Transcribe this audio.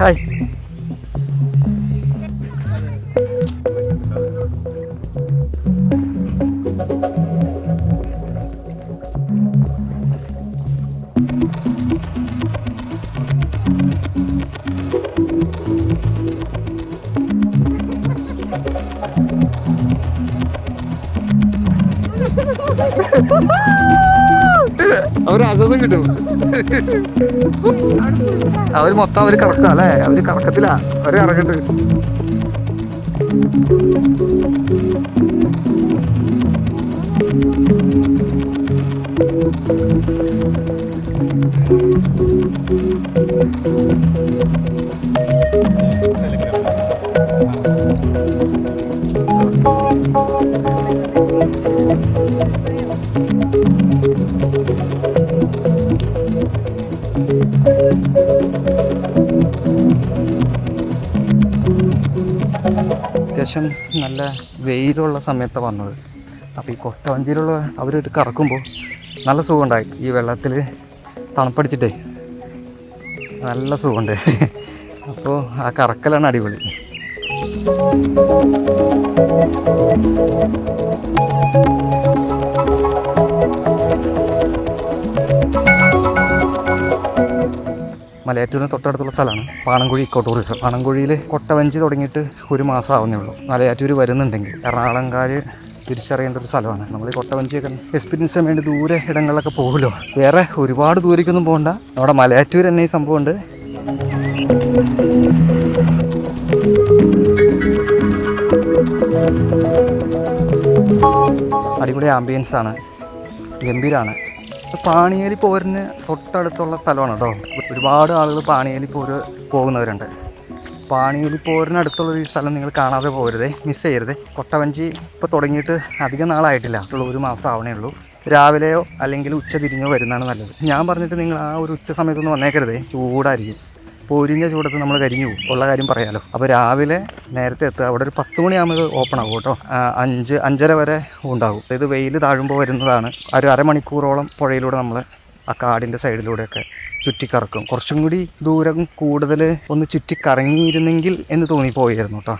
Hi. അവരാശ്വാസം കിട്ടും. അവര് മൊത്തം അവര് കറക്ക അല്ലേ, അവര് കറക്കത്തില്ല, അവര് കറക്കട്ട്. അത്യാവശ്യം നല്ല വെയിലുള്ള സമയത്താണ് വന്നത്. അപ്പോൾ ഈ കൊട്ടവഞ്ചിയിലുള്ള അവരിട്ട് കറക്കുമ്പോൾ നല്ല സുഖമുണ്ടായി. ഈ വെള്ളത്തിൽ തണുപ്പടിച്ചിട്ടേ നല്ല സുഖമുണ്ട്. അപ്പോൾ ആ കറക്കലാണ് അടിപൊളി. മലയാറ്റൂരിന് തൊട്ടടുത്തുള്ള സ്ഥലമാണ് പാണൻകുഴി ഇക്കോ ടൂറിസം. പാണൻകുഴിയിൽ കൊട്ടവഞ്ചി തുടങ്ങിയിട്ട് 1 മാസം ആവുന്നേ ഉള്ളൂ. മലയാറ്റൂർ വരുന്നുണ്ടെങ്കിൽ എറണാകുളംകാർ തിരിച്ചറിയേണ്ട ഒരു സ്ഥലമാണ്. നമ്മൾ ഈ കൊട്ടവഞ്ചിയൊക്കെ എക്സ്പീരിയൻസ് ചെയ്യാൻ വേണ്ടി ദൂരെ ഇടങ്ങളിലൊക്കെ പോകുമല്ലോ. വേറെ ഒരുപാട് ദൂരേക്കൊന്നും പോകണ്ട, നമ്മുടെ മലയാറ്റൂർ തന്നെ ഈ സംഭവമുണ്ട്. അടിപൊളി ആംബിയൻസ് ആണ്, ഗംഭീരമാണ്. പാണിയേലി പോരിന് തൊട്ടടുത്തുള്ള സ്ഥലമാണ് കേട്ടോ. ഒരുപാട് ആളുകൾ പാണിയേലി പോര് പോകുന്നവരുണ്ട്. പാണിയേലി പോരിനടുത്തുള്ള ഈ സ്ഥലം നിങ്ങൾ കാണാതെ പോരുതേ, മിസ് ചെയ്യരുത്. കൊട്ടവഞ്ചി ഇപ്പോൾ തുടങ്ങിയിട്ട് അധികം നാളായിട്ടില്ല, 1 മാസം ആവണേ ഉള്ളൂ. രാവിലെയോ അല്ലെങ്കിൽ ഉച്ച തിരിഞ്ഞോ വരുന്നതാണ് നല്ലത്. ഞാൻ പറഞ്ഞിട്ട് നിങ്ങൾ ആ ഒരു ഉച്ച സമയത്തൊന്നും വന്നേക്കരുതേ, ചൂടായിരിക്കും. പൊരിഞ്ഞ ചൂടത്ത് നമ്മൾ കരിഞ്ഞു പോകും, ഉള്ള കാര്യം പറയാമല്ലോ. അപ്പോൾ രാവിലെ നേരത്തെ എത്തുക. അവിടെ ഒരു 10 മണിയാകുമ്പോൾ ഓപ്പൺ ആകും കേട്ടോ. 5-5:30 വരെ ഉണ്ടാകും. ഇത് വെയിൽ താഴുമ്പോൾ വരുന്നതാണ്. ഒരു അരമണിക്കൂറോളം പുഴയിലൂടെ നമ്മൾ ആ കാടിൻ്റെ സൈഡിലൂടെയൊക്കെ ചുറ്റിക്കറക്കും. കുറച്ചും കൂടി ദൂരം കൂടുതൽ ഒന്ന് ചുറ്റിക്കറങ്ങിയിരുന്നെങ്കിൽ എന്ന് തോന്നിപ്പോയിരുന്നു കേട്ടോ.